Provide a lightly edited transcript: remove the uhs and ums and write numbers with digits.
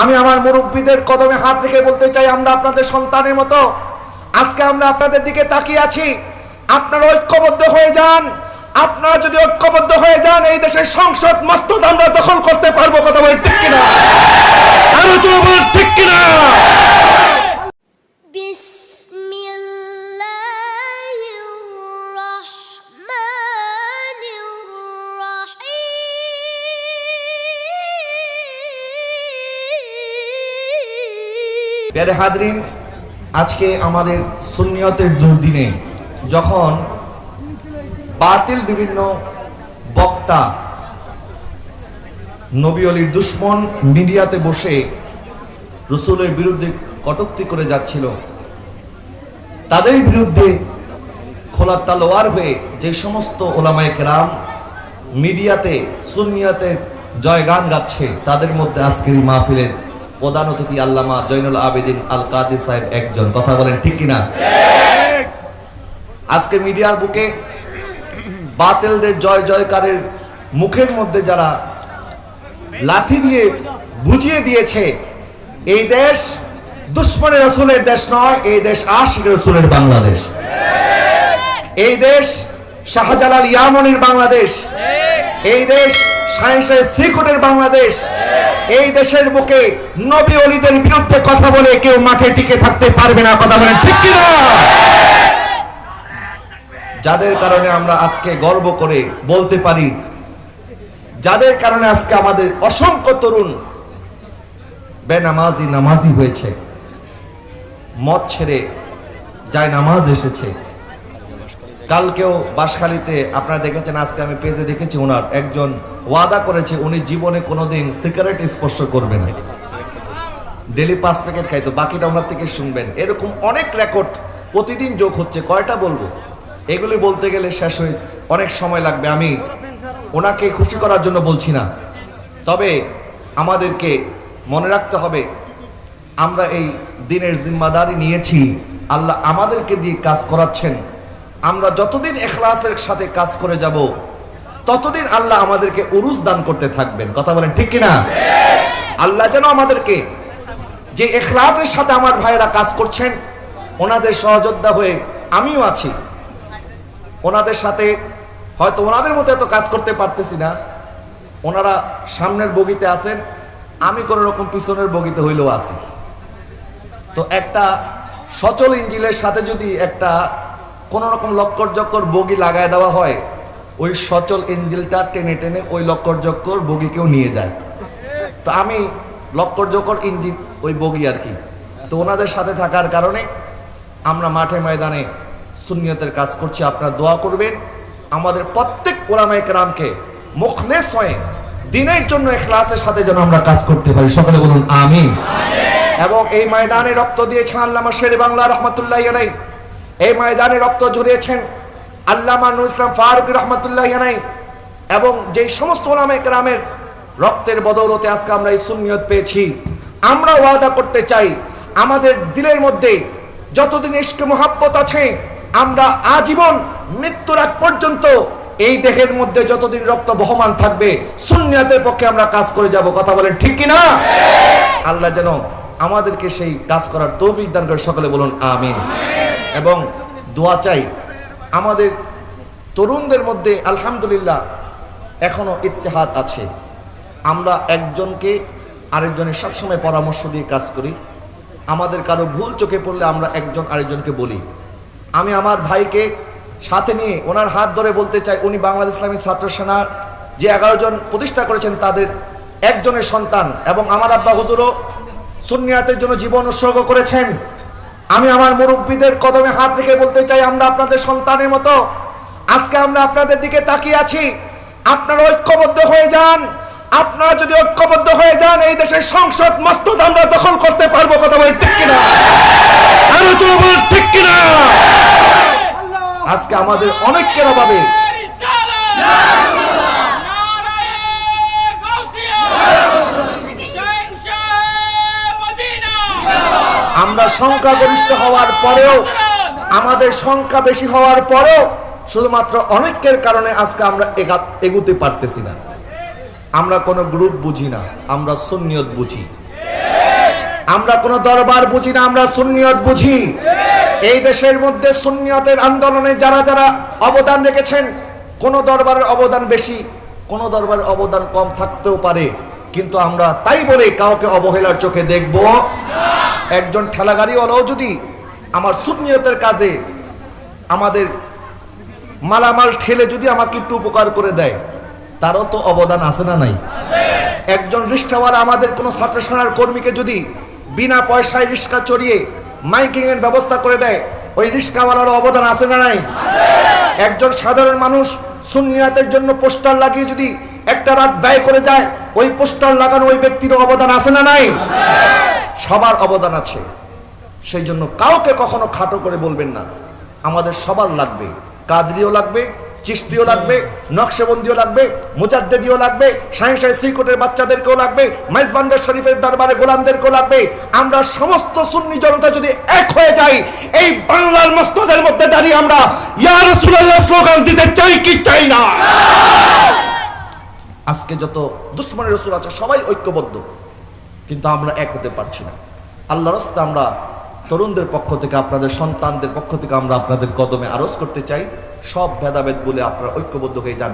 আমি আমার মুরব্বীদের কদমে হাত রেখে বলতে চাই, আমরা আপনাদের সন্তানের মতো আজকে আমরা আপনাদের দিকে তাকিয়ে আছি। আপনারা ঐক্যবদ্ধ হয়ে যান। আপনারা যদি ঐক্যবদ্ধ হয়ে যান, এই দেশের সংসদ মসনদ আমরা দখল করতে পারবো। কথা বলেন ঠিক কিনা? আরো জোরে বলেন ঠিক কিনা? প্যারে হাজরিন, আজকে আমাদের সুন্নিয়তের দুর্দিনে যখন বাতিল বিভিন্ন বক্তা নবী আলীর দুশ্মন মিডিয়াতে বসে রসুলের বিরুদ্ধে কটূক্তি করে যাচ্ছিল, তাদের বিরুদ্ধে খোলা তলোয়ার হয়ে যে সমস্ত ওলামায়ে কেরাম মিডিয়াতে সুন্নিয়তের জয়গান গাচ্ছে, তাদের মধ্যে আজকের মাহফিলের প্রধান অতিথি আল্লামা জয়নুল আবেদিন আল কাদি সাহেব একজন। কথা বলেন ঠিক কিনা? আজকে মিডিয়ার বুকে বাতিলদের জয় জয়কারের মুখের মধ্যে যারা লাথি দিয়ে বুঝিয়ে দিয়েছে, এই দেশ দুশ্মনের রসুলের দেশ নয়, এই দেশ আশিক রসুলের বাংলাদেশ। এই দেশ শাহজালাল ইয়ামনির বাংলাদেশ। এই দেশ সায়েন্সের শ্রীকুটের বাংলাদেশ। এই দেশের বুকে নবী ওলিদের বিরুদ্ধে কথা বলে কেউ মাঠে টিকে থাকতে পারবে না। কথা বলেন ঠিক কিনা? যাদের কারণে আমরা আজকে গর্ব করে বলতে পারি, যাদের কারণে আজকে আমাদের অসংখ্য তরুণ বেনামাজি নামাজি হয়েছে, মদ ছেড়ে যায় নামাজ এসেছে। কালকেও বাঁশখালীতে আপনারা দেখেছেন, আজকে আমি পেজে দেখেছি, ওনার একজন ওয়াদা করেছে উনি জীবনে কোনোদিন সিগারেট স্পর্শ করবে না, ডেলি 5 প্যাকেট খাইতো, বাকিটা ওনার থেকে শুনবেন। এরকম অনেক রেকর্ড প্রতিদিন যোগ হচ্ছে। কয়টা বলবো? এগুলি বলতে গেলে শেষ হয়ে অনেক সময় লাগবে। আমি ওনাকে খুশি করার জন্য বলছি না, তবে আমাদেরকে মনে রাখতে হবে আমরা এই দিনের জিম্মাদারি নিয়েছি, আল্লাহ আমাদেরকে দিয়ে কাজ করাচ্ছেন। আমরা যতদিন ইখলাসের সাথে কাজ করে যাব, ততদিন আল্লাহ আমাদেরকে উরুস দান করতে থাকবেন। কথা বলেন ঠিক কিনা? আল্লাহ যেন আমাদেরকে, যে ইখলাসের সাথে আমার ভাইয়েরা কাজ করছেন, ওনাদের সহযোদ্ধা হয়ে আমিও আছি, ওনাদের সাথে হয়তো ওনাদের মতো এত কাজ করতে পারতেছি না। ওনারা সামনের বগিতে আছেন, আমি কোন রকম পিছনের বগিতে হইলেও আছি। তো একটা সচল ইঞ্জিনের সাথে যদি একটা কোন রকম লক্কর জক্কর বগি লাগায় দেওয়া হয়, ওই সচল ইঞ্জিনটা টেনে টেনে ওই লক্কর জক্কর বগিকেও নিয়ে যায়। তো আমি লক্কর জক্কর ইঞ্জিন, ওই বগি আর কি। তো ওনাদের সাথে থাকার কারণে আমরা মাঠে ময়দানে সুন্নিয়তের কাজ করছি। আপনারা দোয়া করবেন আমাদের প্রত্যেক ওলামায়ে কেরামকে মুখলেস হয়ে দিনের জন্য ইখলাসের সাথে যেন আমরা কাজ করতে পারি। সকলে বলুন আমিন। এবং এই ময়দানে রক্ত দিয়েছেন আল্লামা শেরে বাংলা রহমাতুল্লাহি আলাইহি, এই ময়দানে রক্ত ঝরিয়েছেন আল্লামা নুরুল ইসলাম ফারুকী রহমাতুল্লাহি আলাইহি, এবং যে সমস্ত ওলামায়ে কেরামের রক্তের বদৌলতে আজকে আমরা এই সুন্নিয়ত পেয়েছি। আমরা ওয়াদা করতে চাই, আমাদের দিলের মধ্যে যতদিন ইশকে মুহাব্বত আছে, আমরা আজীবন মৃত্যুর আগ পর্যন্ত এই দেহের মধ্যে যতদিন রক্ত বহমান থাকবে, সুন্নিয়তের পক্ষে আমরা কাজ করে যাব। কথা বলেন ঠিক কিনা? আল্লাহ যেন আমাদেরকে সেই কাজ করার তৌফিক দান করে। সকলে বলুন আমিন। এবং দোয়া চাই আমাদের তরুণদের মধ্যে, আলহামদুলিল্লাহ এখনো ইত্তেহাদ আছে। আমরা একজনকে আরেকজনের সবসময় পরামর্শ দিয়ে কাজ করি। আমাদের কারো ভুল চোখে পড়লে আমরা একজন আরেকজনকে বলি। আমি আমার ভাইকে সাথে নিয়ে ওনার হাত ধরে বলতে চাই, উনি বাংলাদেশ ইসলামী ছাত্র সেনার যে 11 জন প্রতিষ্ঠা করেছেন, তাদের একজনের সন্তান, এবং আমার আব্বা হুজুরও সুন্নিয়াতের জন্য জীবন উৎসর্গ করেছেন। আমি আমার মুরব্বীদের কদমে হাত রেখে বলতে চাই, আমরা আপনাদের সন্তানের মতো আজকে আমরা আপনাদের দিকে তাকিয়ে আছি। আপনারা ঐক্যবদ্ধ হয়ে যান। আপনারা যদি ঐক্যবদ্ধ হয়ে যান, এই দেশের সংসদ মসনদ আমরা দখল করতে পারবো। কথা বলেন ঠিক কিনা? আরো জোরে বলেন ঠিক কিনা? আজকে আমাদের অনেকের অভাবে আমরা সংখ্যাগরিষ্ঠ হওয়ার পরেও, আমাদের সংখ্যা বেশি হওয়ার পরেও শুধুমাত্র অনেকের কারণে আজকে আমরা এগুতে পারতেছি না। আমরা কোনো গ্রুপ বুঝি না, আমরা সুন্নিয়ত বুঝি। আমরা কোনো দরবার বুঝি না, আমরা সুন্নিয়ত বুঝি। এই দেশের মধ্যে সুন্নিয়তের আন্দোলনে যারা যারা অবদান রেখেছেন, কোন দরবারের অবদান বেশি, কোন দরবারের অবদান কম থাকতেও পারে, কিন্তু আমরা তাই বলে কাউকে অবহেলার চোখে দেখব না। একজন ঠেলাগাড়িওয়ালাও যদি আমার সুন্নিয়তের কাজে আমাদের মালামাল ঠেলে যদি আমাকে একটু উপকার করে দেয়, তারও তো অবদান আছে না নাই? একজন রিক্সাওয়ালা আমাদের কোনো ছাত্রসেনার কর্মীকে যদি বিনা পয়সায় রিক্সা চড়িয়ে মাইকিং এর ব্যবস্থা করে দেয়, ওই রিক্সাওয়ালার অবদান আছে না নাই? একজন সাধারণ মানুষ সুন্নিয়াতের জন্য পোস্টার লাগিয়ে যদি একটা রাত ব্যয় করে যায়, ওই পোস্টার লাগানো ওই ব্যক্তির অবদান আছে না নাই? সবার অবদান আছে। সেই জন্য কাউকে কখনো খাটো করে বলবেন না। আমাদের সবার লাগবে, কাদরিও লাগবে, চিশতিও লাগবে, নকশবন্দিও লাগবে, মুজাদ্দেদিও লাগবে, শাহেনশাহ শ্রীকোটের বাচ্চাদেরকেও লাগবে, মেজবান্ডার শরীফের দরবারে গোলামদেরকেও লাগবে। আমরা সমস্ত সুন্নি জনতা যদি এক হয়ে যাই, এই বাংলার মসজিদের মধ্যে দাঁড়িয়ে আমরা ইয়া রাসূলুল্লাহ স্লোগান দিতে চাই কি চাই না? আজকে যত দুশমনের রাসূল আছে সবাই ঐক্যবদ্ধ, কিন্তু আমরা এক হতে পারছি না। আল্লাহর রাস্তায় আমরা তরুণদের পক্ষ থেকে, আপনাদের সন্তানদের পক্ষ থেকে আমরা আপনাদের কদমে আরজ করতে চাই, সব ভেদাভেদ বলে আপনারা ঐক্যবদ্ধ হয়ে যান।